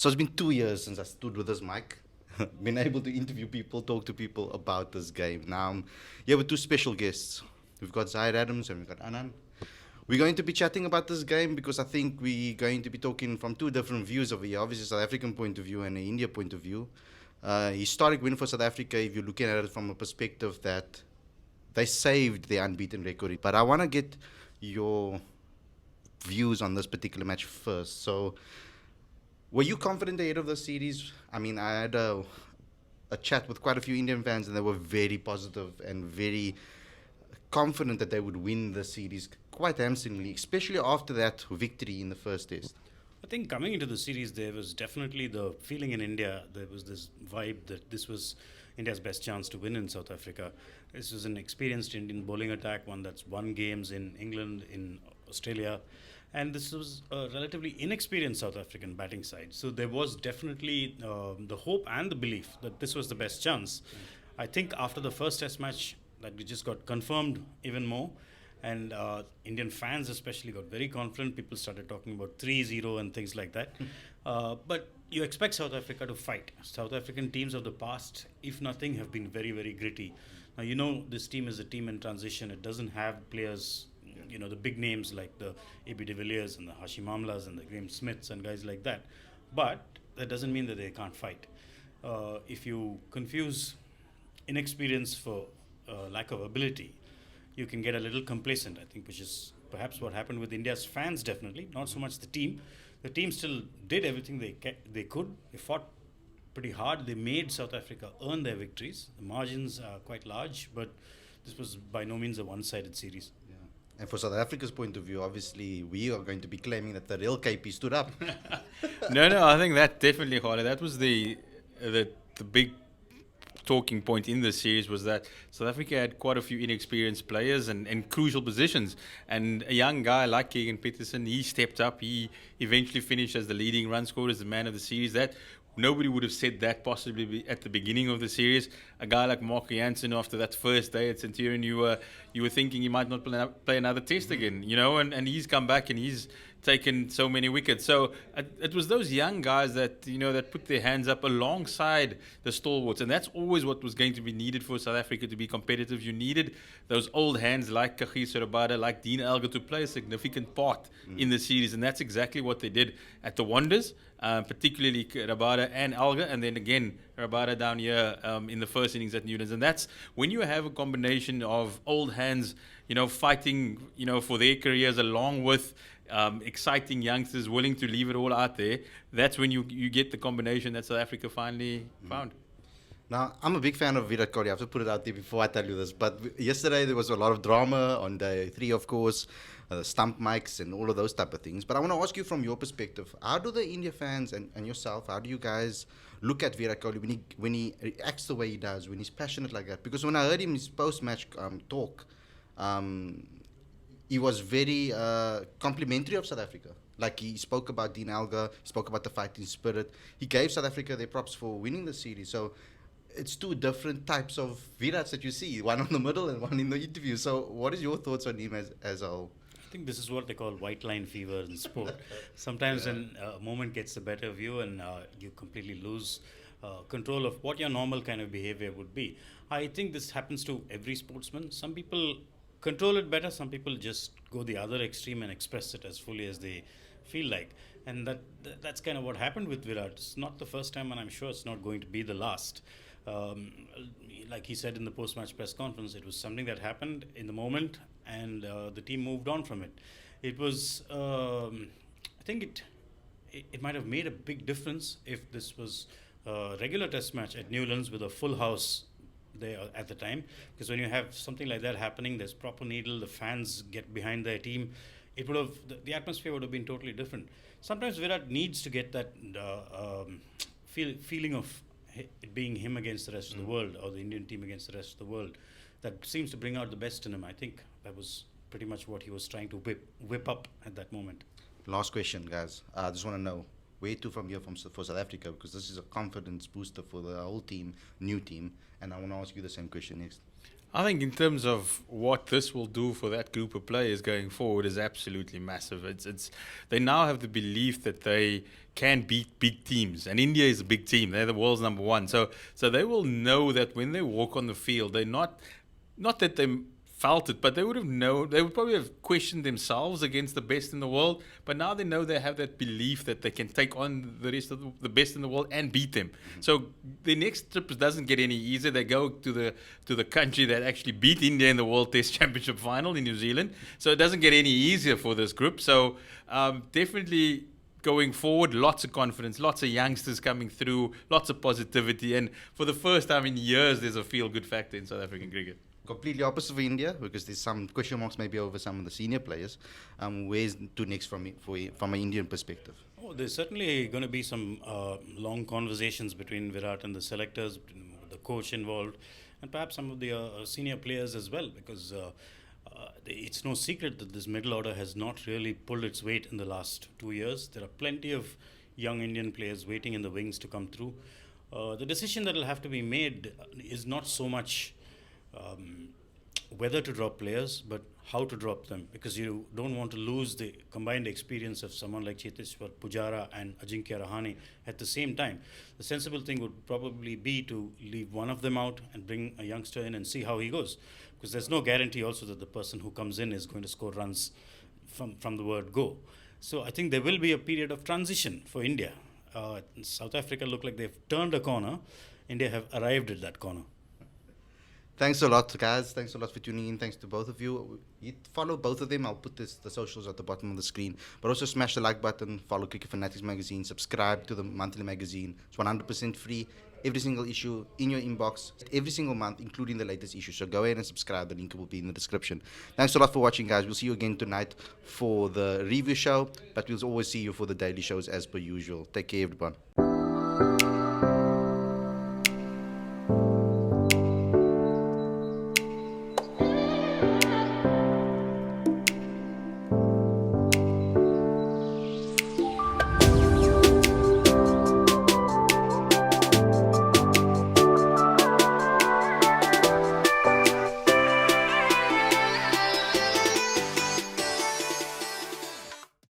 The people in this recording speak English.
So it's been 2 years since I stood with this mic, been able to interview people, talk to people about this game. Now I'm here with two special guests. We've got Zaid Adams and we've got Anand. We're going to be chatting about this game because I think we're going to be talking from two different views of it. Obviously, South African point of view and an India point of view. Historic win for South Africa if you're looking at it from a perspective that they saved their unbeaten record. But I want to get your views on this particular match first. So, were you confident ahead of the series? I mean, I had a chat with quite a few Indian fans, and they were very positive and very confident that they would win the series quite handsomely, especially after that victory in the first test. I think coming into the series, there was definitely the feeling in India. There was this vibe that this was India's best chance to win in South Africa. This was an experienced Indian bowling attack, one that's won games in England, in Australia, and this was a relatively inexperienced South African batting side. So there was definitely the hope and the belief that this was the best chance. I think after the first Test match, that we just got confirmed even more. And Indian fans especially got very confident. People started talking about 3-0 and things like that. But you expect South Africa to fight. South African teams of the past, if nothing, have been very, very gritty. Now, you know, this team is a team in transition. It doesn't have players, you know, the big names like the A.B. de Villiers and the Hashim Amlas and the Graeme Smiths and guys like that. But that doesn't mean that they can't fight. If you confuse inexperience for lack of ability, you can get a little complacent, I think, which is perhaps what happened with India's fans, definitely. Not so much the team. The team still did everything they could. They fought pretty hard. They made South Africa earn their victories. The margins are quite large, but this was by no means a one-sided series. Yeah. And for South Africa's point of view, obviously, we are going to be claiming that the real KP stood up. No, I think that definitely, Harley, that was the big talking point in this series was that South Africa had quite a few inexperienced players and crucial positions. And a young guy like Keegan Peterson, he stepped up. He eventually finished as the leading run scorer, as the man of the series. That nobody would have said that possibly at the beginning of the series. A guy like Mark Jansen, after that first day at Centurion, you were thinking he might not play another test again, you know, and he's come back and he's taken so many wickets. So it was those young guys that, you know, that put their hands up alongside the stalwarts, and that's always what was going to be needed for South Africa to be competitive. You needed those old hands like Kagiso Rabada, like Dean Elgar to play a significant part in the series, and that's exactly what they did at the Wonders, particularly Rabada and Elgar, and then again Rabada down here in the first innings at Newlands. And that's when you have a combination of old hands, you know, fighting, you know, for their careers along with exciting youngsters willing to leave it all out there. That's when you get the combination that South Africa finally found. Now, I'm a big fan of Virat Kohli. I have to put it out there before I tell you this. But yesterday there was a lot of drama on day 3, of course, stump mics and all of those type of things. But I want to ask you from your perspective, how do the India fans and yourself, how do you guys look at Virat Kohli when he acts the way he does, when he's passionate like that? Because when I heard him his post-match talk, he was very complimentary of South Africa. Like he spoke about Dean Elgar, he spoke about the fighting spirit. He gave South Africa their props for winning the series. So it's two different types of Virats that you see, one on the middle and one in the interview. So what is your thoughts on him as a whole? I think this is what they call white line fever in sport. Sometimes when a moment gets the better of you and you completely lose control of what your normal kind of behavior would be. I think this happens to every sportsman. Some people control it better, some people just go the other extreme and express it as fully as they feel like. And that's kind of what happened with Virat. It's not the first time, and I'm sure it's not going to be the last. Like he said in the post-match press conference, it was something that happened in the moment, and the team moved on from it. It was, I think it might have made a big difference if this was a regular Test match at Newlands with a full house there at the time, because when you have something like that happening, there's proper needle, the fans get behind their team, it would have, the atmosphere would have been totally different. Sometimes Virat needs to get that feeling of it being him against the rest of the world, or the Indian team against the rest of the world. That seems to bring out the best in him. I think that was pretty much what he was trying to whip up at that moment. Last question, guys. I just want to know, where to from here for South Africa? Because this is a confidence booster for the whole team, new team. And I want to ask you the same question next. I think in terms of what this will do for that group of players going forward is absolutely massive. It's they now have the belief that they can beat big teams, and India is a big team. They're the world's number one, so they will know that when they walk on the field, they're not that they felt it, but they would have known. They would probably have questioned themselves against the best in the world. But now they know they have that belief that they can take on the rest of the best in the world and beat them. So the next trip doesn't get any easier. They go to the country that actually beat India in the World Test Championship final in New Zealand. So it doesn't get any easier for this group. So definitely going forward, lots of confidence, lots of youngsters coming through, lots of positivity, and for the first time in years, there's a feel-good factor in South African cricket. Completely opposite for India, because there's some question marks maybe over some of the senior players. Where's to next from an Indian perspective? Oh, there's certainly going to be some long conversations between Virat and the selectors, the coach involved, and perhaps some of the senior players as well, because it's no secret that this middle order has not really pulled its weight in the last 2 years. There are plenty of young Indian players waiting in the wings to come through. The decision that will have to be made is not so much whether to drop players, but how to drop them, because you don't want to lose the combined experience of someone like Cheteshwar Pujara and Ajinkya Rahane at the same time. The sensible thing would probably be to leave one of them out and bring a youngster in and see how he goes, because there's no guarantee also that the person who comes in is going to score runs from the word go. So I think there will be a period of transition for India. South Africa look like they've turned a corner. India have arrived at that corner. Thanks a lot, guys. Thanks a lot for tuning in. Thanks to both of you. Follow both of them. I'll put the socials at the bottom of the screen. But also smash the like button. Follow Cricket Fanatics magazine. Subscribe to the monthly magazine. It's 100% free. Every single issue in your inbox, every single month, including the latest issue. So go ahead and subscribe. The link will be in the description. Thanks a lot for watching, guys. We'll see you again tonight for the review show. But we'll always see you for the daily shows as per usual. Take care, everyone.